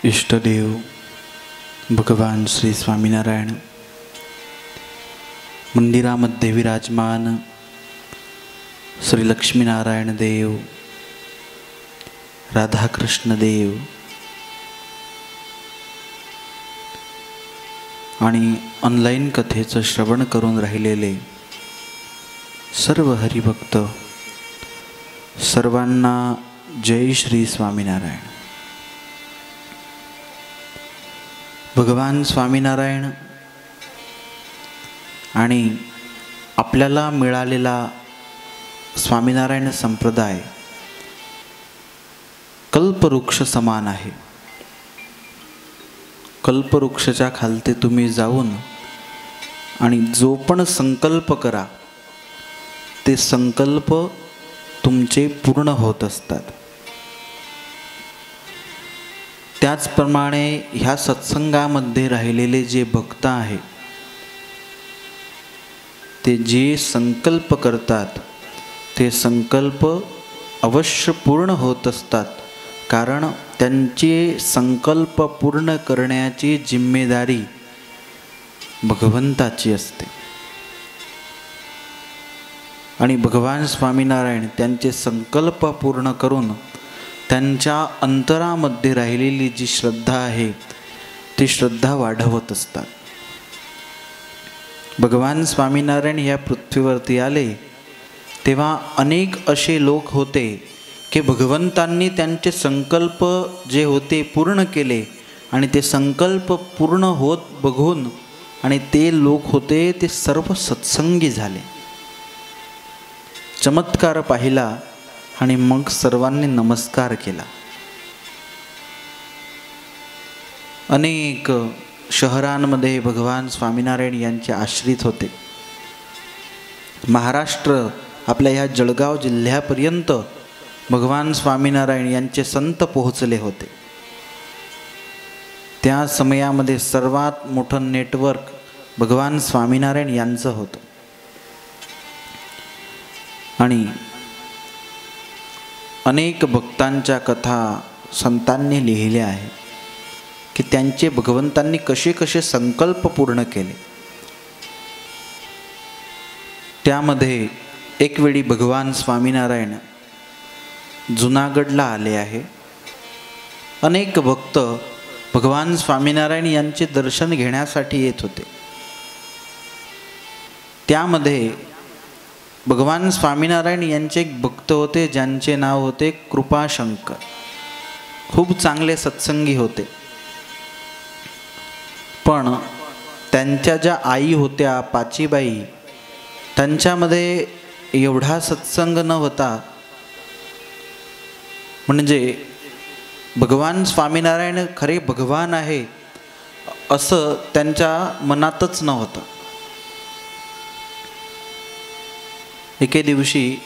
इष्टदेव भगवान श्री स्वामीनारायण मंदिरामध्ये विराजमान श्री लक्ष्मीनारायण देव, राधाकृष्ण देव आणि ऑनलाईन कथेचं श्रवण करून राहिलेले सर्व हरिभक्त सर्वांना जय श्री स्वामीनारायण. भगवान स्वामीनारायण आणि आपल्याला मिळालेला स्वामीनारायण संप्रदाय कल्पवृक्ष समान आहे. कल्पवृक्षाच्या खालते तुम्ही जाऊन आणि जो पण संकल्प करा ते संकल्प तुमचे पूर्ण होत असतात. त्याचप्रमाणे ह्या सत्संगामध्ये राहिलेले जे भक्त आहे ते जे संकल्प करतात ते संकल्प अवश्य पूर्ण होत असतात, कारण त्यांचे संकल्प पूर्ण करण्याची जिम्मेदारी भगवंताची असते. आणि भगवान स्वामीनारायण त्यांचे संकल्प पूर्ण करून त्यांच्या अंतरामध्ये राहिलेली जी श्रद्धा आहे ती श्रद्धा वाढवत असतात. भगवान स्वामीनारायण या पृथ्वीवरती आले तेव्हा अनेक असे लोक होते की भगवंतांनी त्यांचे संकल्प जे होते पूर्ण केले आणि ते संकल्प पूर्ण होत बघून आणि ते लोक होते ते सर्व सत्संगी झाले. चमत्कार पाहिला आणि मग सर्वांनी नमस्कार केला. अनेक शहरांमध्ये भगवान स्वामीनारायण यांचे आश्रित होते. महाराष्ट्र आपल्या ह्या जळगाव जिल्ह्यापर्यंत भगवान स्वामीनारायण यांचे संत पोहोचले होते. त्या समयामध्ये सर्वात मोठं नेटवर्क भगवान स्वामीनारायण यांचं होतं. आणि अनेक भक्तांच्या कथा संतांनी लिहिल्या आहेत की त्यांचे भगवंतांनी कसे कसे संकल्प पूर्ण केले. त्यामध्ये एक वेळी भगवान स्वामीनारायण जुनागडला आले आहे. अनेक भक्त भगवान स्वामीनारायण यांचे दर्शन घेण्यासाठी येत होते. त्यामध्ये भगवान स्वामीनारायण यांचे एक भक्त होते ज्यांचे नाव होते कृपाशंकर. खूप चांगले सत्संगी होते. पण त्यांच्या ज्या आई होत्या पाचीबाई त्यांच्यामध्ये एवढा सत्संग न होता, म्हणजे भगवान स्वामीनारायण खरे भगवान आहे असं त्यांच्या मनातच नव्हतं. एके दिवशी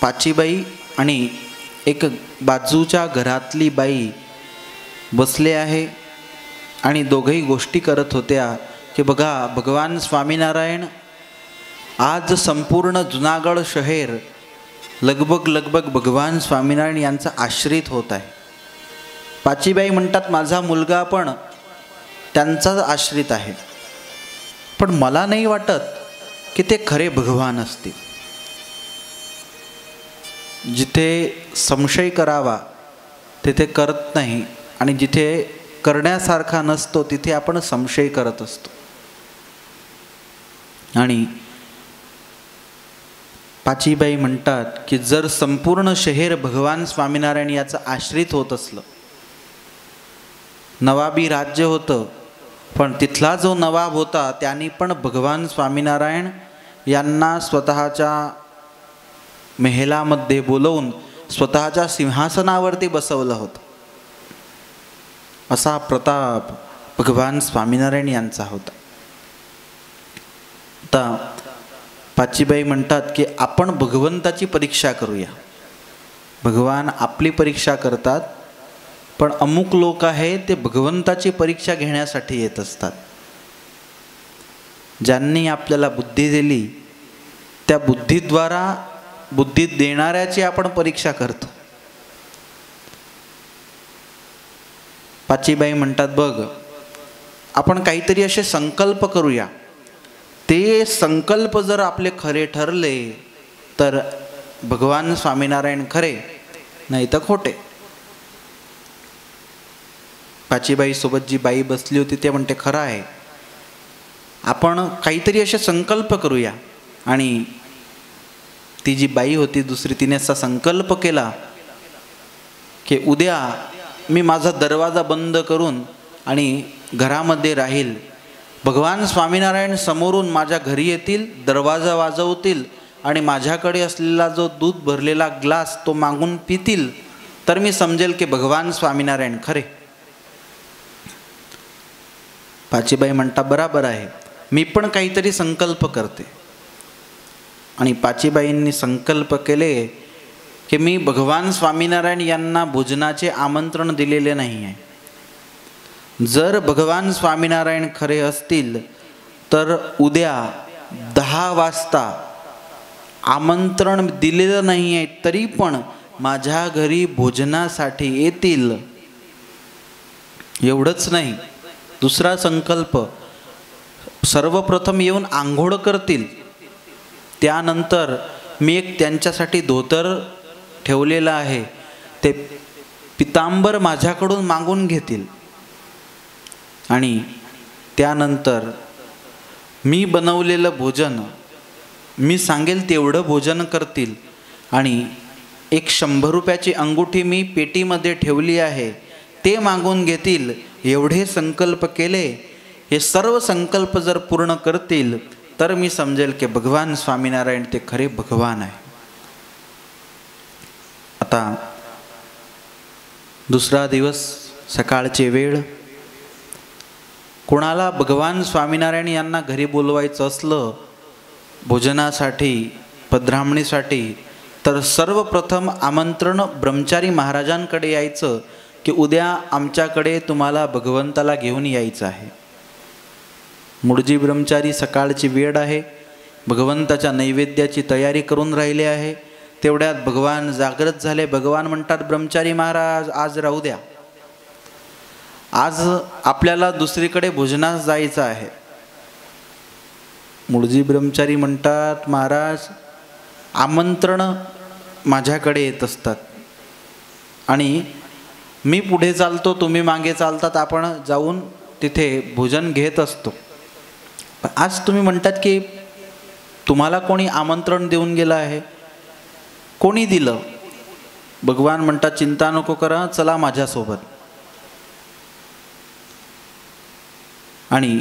पाचीबाई आणि एक बाजूच्या घरातली बाई बसले आहे आणि दोघंही गोष्टी करत होत्या की बघा भगवान स्वामीनारायण आज संपूर्ण जुनागड शहर लगभग भगवान स्वामीनारायण यांचा आश्रित होत आहे. पाचीबाई म्हणतात माझा मुलगा पण त्यांचाच आश्रित आहे, पण मला नाही वाटत की ते खरे भगवान असतील. जिथे संशय करावा तिथे करत नाही आणि जिथे करण्यासारखा नसतो तिथे आपण संशय करत असतो. आणि पाचीबाई म्हणतात की जर संपूर्ण शहर भगवान स्वामीनारायण याचं आश्रित होत असलं, नवाबी राज्य होतं पण तिथला जो नवाब होता त्यांनी पण भगवान स्वामीनारायण यांना स्वतःच्या मेहलामध्ये बोलवून स्वतःच्या सिंहासनावरती बसवलं होतं. असा प्रताप भगवान स्वामीनारायण यांचा होता. आता पाचीबाई म्हणतात की आपण भगवंताची परीक्षा करूया. भगवान आपली परीक्षा करतात, पण अमुक लोक आहेत ते भगवंताची परीक्षा घेण्यासाठी येत असतात. ज्यांनी आपल्याला बुद्धी दिली त्या बुद्धीद्वारा बुद्धी देणाऱ्याची आपण परीक्षा करतो. पाचीबाई म्हणतात, बघ आपण काहीतरी असे संकल्प करूया, ते संकल्प जर आपले खरे ठरले तर भगवान स्वामीनारायण खरे, नाही तर खोटे. पाचीबाई सोबत जी बाई बसली होती ते म्हणते, खरं आहे, आपण काहीतरी असे संकल्प करूया. आणि ती जी बाई होती दुसरी, तिने असा संकल्प केला की उद्या मी माझा दरवाजा बंद करून आणि घरामध्ये राहील. भगवान स्वामीनारायण समोरून माझ्या घरी येतील, दरवाजा वाजवतील आणि माझ्याकडे असलेला जो दूध भरलेला ग्लास तो मागून पितील, तर मी समजेल की भगवान स्वामीनारायण खरे. पाचीबाई म्हणता, बराबर आहे, मी पण काहीतरी संकल्प करते. आणि पाचीबाईंनी संकल्प केले की मी भगवान स्वामीनारायण यांना भोजनाचे आमंत्रण दिलेले नाही आहे. जर भगवान स्वामीनारायण खरे असतील तर उद्या 10 वाजता आमंत्रण दिलेलं नाही आहे तरी पण माझ्या घरी भोजनासाठी येतील. एवढंच नाही, दुसरा संकल्प, सर्वप्रथम येऊन आंघोळ करतील, त्यानंतर मी एक त्यांच्यासाठी धोतर ठेवलेलं आहे ते पितांबर माझ्याकडून मागून घेतील आणि त्यानंतर मी बनवलेलं भोजन, मी सांगेल तेवढं भोजन करतील आणि एक 100 रुपयाची अंगुठी मी पेटीमध्ये ठेवली आहे ते मागून घेतील. एवढे संकल्प केले. हे सर्व संकल्प जर पूर्ण करतील तर मी समजेल की भगवान स्वामीनारायण ते खरे भगवान आहे. आता दुसरा दिवस, सकाळची वेळ. कोणाला भगवान स्वामीनारायण यांना घरी बोलवायचं असलं भोजनासाठी, पधरामणीसाठी, तर सर्वप्रथम आमंत्रण ब्रह्मचारी महाराजांकडे यायचं की उद्या आमच्याकडे तुम्हाला भगवंताला घेऊन यायचं आहे. मुळजी ब्रह्मचारी सकाळची वेळ आहे, भगवंताच्या नैवेद्याची तयारी करून राहिले आहे. तेवढ्यात भगवान जागृत झाले. भगवान म्हणतात, ब्रह्मचारी महाराज आज राहू द्या, आज आपल्याला दुसरीकडे भोजनास जायचं आहे. मुळजी ब्रह्मचारी म्हणतात, महाराज आमंत्रण माझ्याकडे येत असतात आणि मी पुढे चालतो, तुम्ही मागे चालतात, आपण जाऊन तिथे भोजन घेत असतो. आज तुम्ही म्हणतात की तुम्हाला कोणी आमंत्रण देऊन गेलं आहे, कोणी दिलं? भगवान म्हणतात, चिंता नको करा, चला माझ्यासोबत. आणि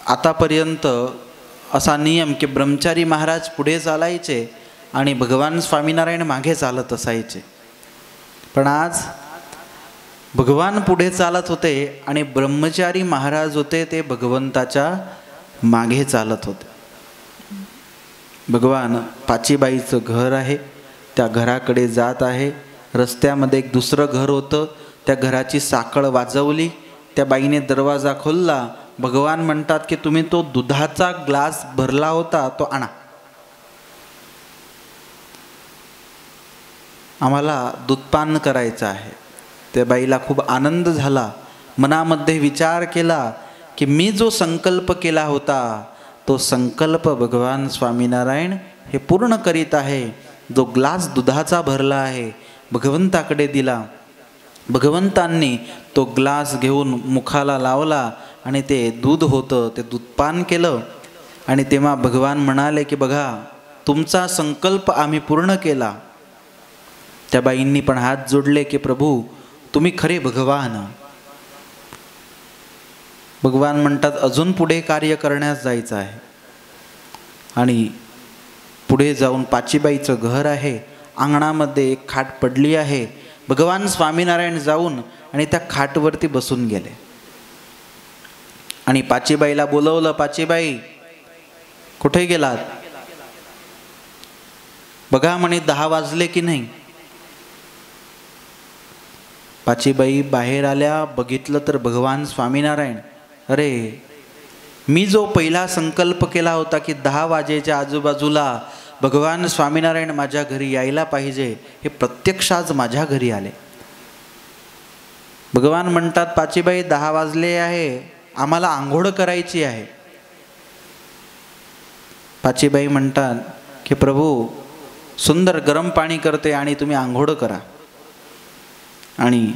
आतापर्यंत असा नियम की ब्रह्मचारी महाराज पुढे चालायचे आणि भगवान स्वामीनारायण मागे चालत असायचे. पण आज भगवान पुढे चालत होते आणि ब्रह्मचारी महाराज होते ते भगवंताच्या मागे चालत होते. भगवान पाचीबाईचं घर आहे, त्या घराकडे जात आहे. रस्त्यामध्ये एक दुसरं घर होतं, त्या घराची साखळ वाजवली, त्या बाईने दरवाजा खोलला. भगवान म्हणतात की तुम्ही तो दुधाचा ग्लास भरला होता तो आणा, आम्हाला दूधपान करायचं आहे. त्या बाईला खूप आनंद झाला. मनामध्ये विचार केला की मी जो संकल्प केला होता तो संकल्प भगवान स्वामीनारायण हे पूर्ण करीत आहे. जो ग्लास दुधाचा भरला आहे भगवंताकडे दिला. भगवंतांनी तो ग्लास घेऊन मुखाला लावला आणि ते दूध होतं ते दूधपान केलं. आणि तेव्हा भगवान म्हणाले की बघा, तुमचा संकल्प आम्ही पूर्ण केला. त्या बाईंनी पण हात जोडले की प्रभू तुम्ही खरे भगवान. भगवान म्हणतात, अजून पुढे कार्य करण्यास जायचं आहे. आणि पुढे जाऊन पाचीबाईचं घर आहे, अंगणामध्ये एक खाट पडली आहे. भगवान स्वामीनारायण जाऊन आणि त्या खाटवरती बसून गेले आणि पाचीबाईला बोलवलं. पाचीबाई कुठे गेलात? बघा म्हणे 10 वाजले की नाही. पाचीबाई बाहेर आल्या, बघितलं तर भगवान स्वामीनारायण. अरे, मी जो पहिला संकल्प केला होता की 10 वाजेच्या आजूबाजूला भगवान स्वामीनारायण माझ्या घरी यायला पाहिजे, हे प्रत्यक्ष आज माझ्या घरी आले. भगवान म्हणतात, पाचीबाई 10 वाजले आहे, आम्हाला आंघोळ करायची आहे. पाचीबाई म्हणतात की प्रभू सुंदर गरम पाणी करते आणि तुम्ही आंघोळ करा. आणि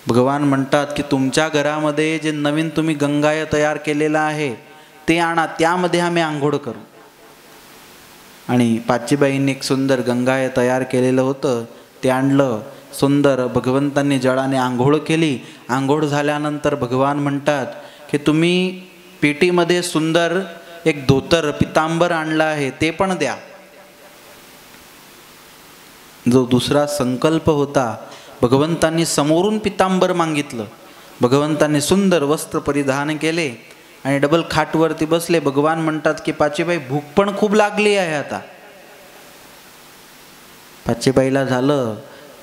भगवान म्हणतात की तुमच्या घरामध्ये जे नवीन तुम्ही गंगाय तयार केलेलं आहे ते आणा, त्यामध्ये आम्ही आंघोळ करू. आणि पाचीबाईंनी एक सुंदर गंगाय तयार केलेलं होतं, ते आणलं. सुंदर भगवंतांनी जळाने आंघोळ केली. आंघोळ झाल्यानंतर भगवान म्हणतात की तुम्ही पेटीमध्ये सुंदर एक धोतर पितांबर आणलं आहे, ते पण द्या. जो दुसरा संकल्प होता, भगवंतांनी समोरून पितांबर मागितलं. भगवंतांनी सुंदर वस्त्र परिधान केले आणि डबल खाटवरती बसले. भगवान म्हणतात की पाचीबाई भूक पण खूप लागली आहे आता. पाचीबाईला झालं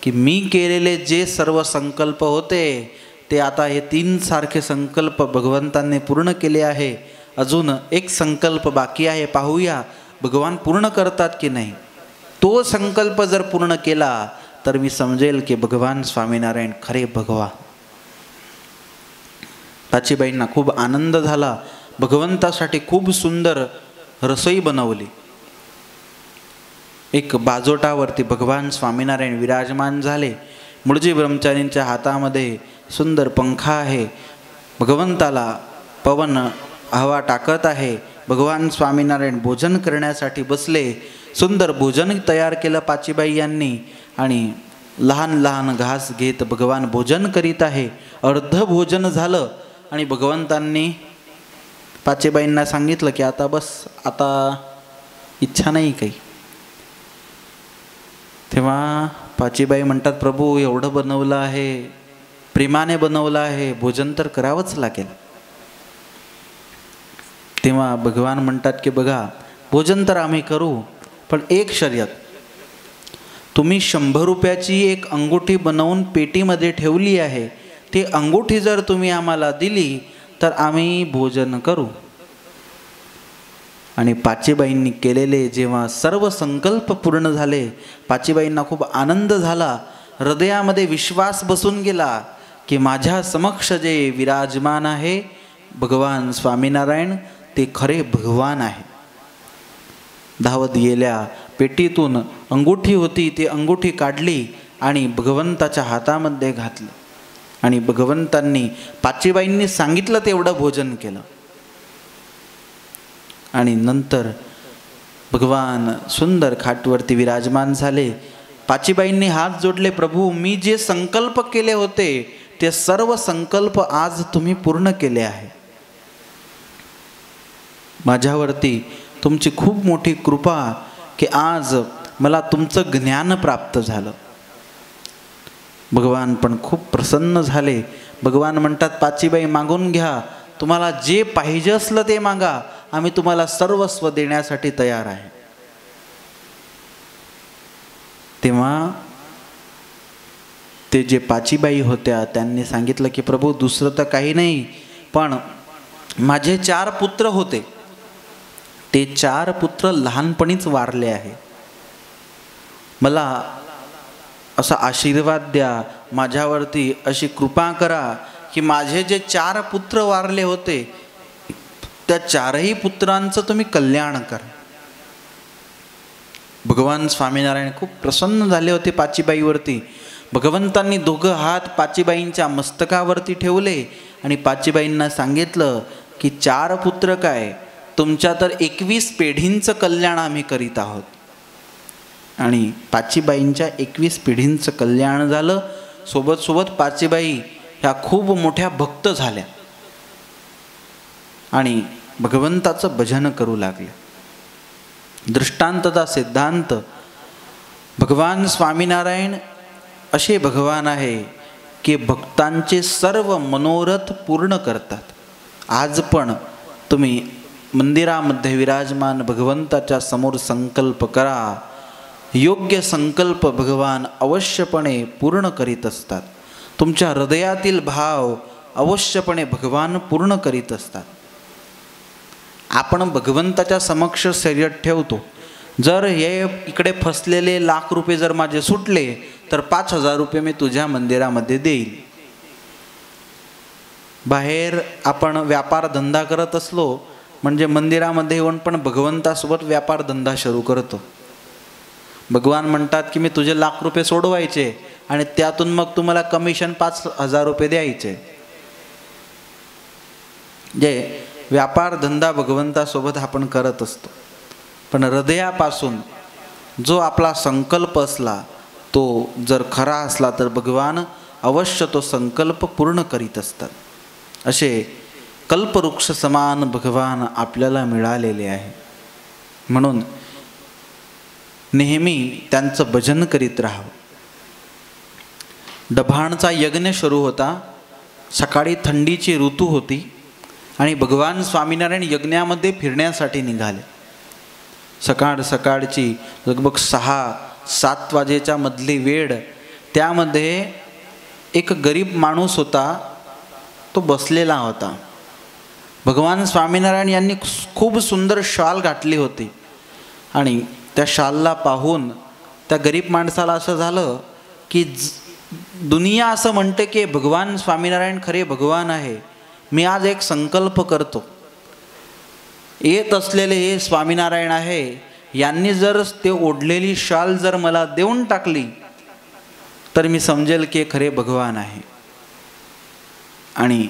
की मी केलेले जे सर्व संकल्प होते ते आता हे 3 सारखे संकल्प भगवंतांनी पूर्ण केले आहे. अजून एक संकल्प बाकी आहे, पाहूया भगवान पूर्ण करतात की नाही. तो संकल्प जर पूर्ण केला तर मी समजेल की भगवान स्वामीनारायण खरे भगवा. पाचीबाईंना खूप आनंद झाला. भगवंतासाठी खूप सुंदर रसोई बनवली. एक बाजोटावरती भगवान स्वामीनारायण विराजमान झाले. मुळजी ब्रह्मचारींच्या हातामध्ये सुंदर पंखा आहे. भगवंताला पवन हवा टाकत आहे. भगवान स्वामीनारायण भोजन करण्यासाठी बसले. सुंदर भोजन तयार केलं पाचीबाई यांनी आणि लहान लहान घास घेत भगवान भोजन करीत आहे. अर्ध भोजन झालं आणि भगवंतांनी पाचीबाईंना सांगितलं की आता बस, आता इच्छा नाही काही. तेव्हा पाचीबाई म्हणतात, प्रभू एवढं बनवलं आहे, प्रेमाने बनवलं आहे, भोजन तर करावंच लागेल. तेव्हा भगवान म्हणतात की बघा, भोजन तर आम्ही करू, पण एक शर्यत, तुम्ही 100 रुपयाची एक अंगुठी बनवून पेटीमध्ये ठेवली आहे, ती अंगुठी जर तुम्ही आम्हाला दिली तर आम्ही भोजन करू. आणि पाचीबाईंनी केलेले जेव्हा सर्व संकल्प पूर्ण झाले, पाचीबाईंना खूप आनंद झाला. हृदयामध्ये विश्वास बसून गेला की माझ्या समक्ष जे विराजमान आहे भगवान स्वामीनारायण, ते खरे भगवान आहे. धावत गेल्या, पेटीतून अंगुठी होती, ती अंगुठी काढली आणि भगवंताच्या हातामध्ये घातली. आणि भगवंतांनी पाचीबाईंनी सांगितलं तेवढं भोजन केलं. आणि नंतर भगवान सुंदर खाटवरती विराजमान झाले. पाचीबाईंनी हात जोडले, प्रभू मी जे संकल्प केले होते ते सर्व संकल्प आज तुम्ही पूर्ण केले आहे. माझ्यावरती तुमची खूप मोठी कृपा की आज मला तुमचं ज्ञान प्राप्त झालं. भगवान पण खूप प्रसन्न झाले. भगवान म्हणतात, पाचीबाई मागून घ्या, तुम्हाला जे पाहिजे असलं ते मागा, आम्ही तुम्हाला सर्वस्व देण्यासाठी तयार आहे. तेव्हा ते जे पाचीबाई होत्या त्यांनी सांगितलं की प्रभू दुसरं तर काही नाही, पण माझे 4 पुत्र होते, ते 4 पुत्र लहानपणीच वारले आहे. मला असा आशीर्वाद द्या, माझ्यावरती अशी कृपा करा की माझे जे 4 पुत्र वारले होते त्या 4ही पुत्रांचं तुम्ही कल्याण करा. भगवान स्वामीनारायण खूप प्रसन्न झाले होते पाचीबाईवरती. भगवंतांनी 2 हात पाचीबाईंच्या मस्तकावरती ठेवले आणि पाचीबाईंना सांगितलं की 4 पुत्र काय, तुमच्या तर 21 पिढींचं कल्याण आम्ही करीत आहोत. आणि पाचीबाईंच्या 21 पिढींचं कल्याण झालं. सोबत सोबत पाचीबाई ह्या खूप मोठ्या भक्त झाल्या आणि भगवंताचं भजन करू लागले. दृष्टांतचा सिद्धांत, भगवान स्वामीनारायण असे भगवान आहे की भक्तांचे सर्व मनोरथ पूर्ण करतात. आज पण तुम्ही मंदिरामध्ये विराजमान भगवंताच्या समोर संकल्प करा, योग्य संकल्प भगवान अवश्यपणे पूर्ण करीत असतात. तुमच्या हृदयातील भाव अवश्यपणे भगवान पूर्ण करीत असतात. आपण भगवंताच्या समक्ष शर्यत ठेवतो, जर हे इकडे फसलेले ₹1,00,000 जर माझे सुटले तर 5,000 रुपये मी तुझ्या मंदिरामध्ये देईल. बाहेर आपण व्यापार धंदा करत असलो म्हणजे मंदिरामध्ये येऊन पण भगवंतासोबत व्यापार धंदा सुरू करतो. भगवान म्हणतात की मी तुझे लाख रुपये सोडवायचे आणि त्यातून मग तुम्हाला कमिशन 5,000 रुपये द्यायचे. जे व्यापार धंदा भगवंतासोबत आपण करत असतो. पण हृदयापासून जो आपला संकल्प असला तो जर खरा असला तर भगवान अवश्य तो संकल्प पूर्ण करीत असतात. असे कल्पवृक्ष समान भगवान आपल्याला मिळालेले आहे. म्हणून नेहमी त्यांचं भजन करीत राहावं. डभाणचा यज्ञ सुरू होता. सकाळी थंडीची ऋतू होती आणि भगवान स्वामीनारायण यज्ञामध्ये फिरण्यासाठी निघाले. सकाळची लगभग 6-7 वाजेच्या मधली वेळ. त्यामध्ये एक गरीब माणूस होता, तो बसलेला होता. भगवान स्वामीनारायण यांनी खूप सुंदर शाल घातली होती आणि त्या शालला पाहून त्या गरीब माणसाला असं झालं की दुनिया असं म्हणते की भगवान स्वामीनारायण खरे भगवान आहे. मी आज एक संकल्प करतो, येत असलेले हे स्वामीनारायण आहे, यांनी जर ते ओढलेली शाल जर मला देऊन टाकली तर मी समजेल की खरे भगवान आहे. आणि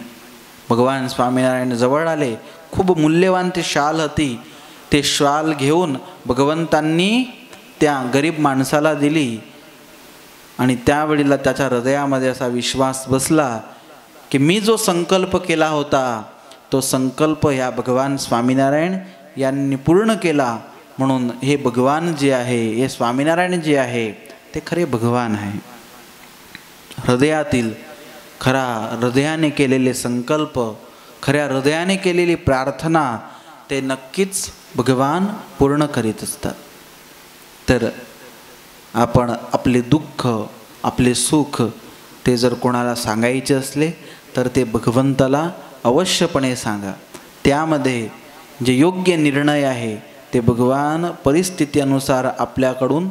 भगवान स्वामीनारायण जवळ आले. खूप मूल्यवान ती शाल होती. ते शाल घेऊन भगवंतांनी त्या गरीब माणसाला दिली आणि त्यावेळेला त्याच्या हृदयामध्ये असा विश्वास बसला की मी जो संकल्प केला होता तो संकल्प या भगवान स्वामीनारायण यांनी पूर्ण केला. म्हणून हे भगवान जे आहे, हे स्वामीनारायण जे आहे ते खरे भगवान आहे. हृदयातील खरा हृदयाने केलेले संकल्प, खऱ्या हृदयाने केलेली प्रार्थना ते नक्कीच भगवान पूर्ण करीत असतात. तर आपण आपले दुःख, आपले सुख ते जर कोणाला सांगायचे असले तर ते भगवंताला अवश्यपणे सांगा. त्यामध्ये जे योग्य निर्णय आहे ते भगवान परिस्थितीनुसार आपल्याकडून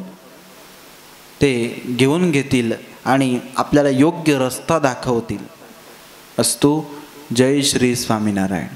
ते घेऊन घेतील आणि आपल्याला योग्य रस्ता दाखवतील. अस्तु. जय श्री स्वामीनारायण.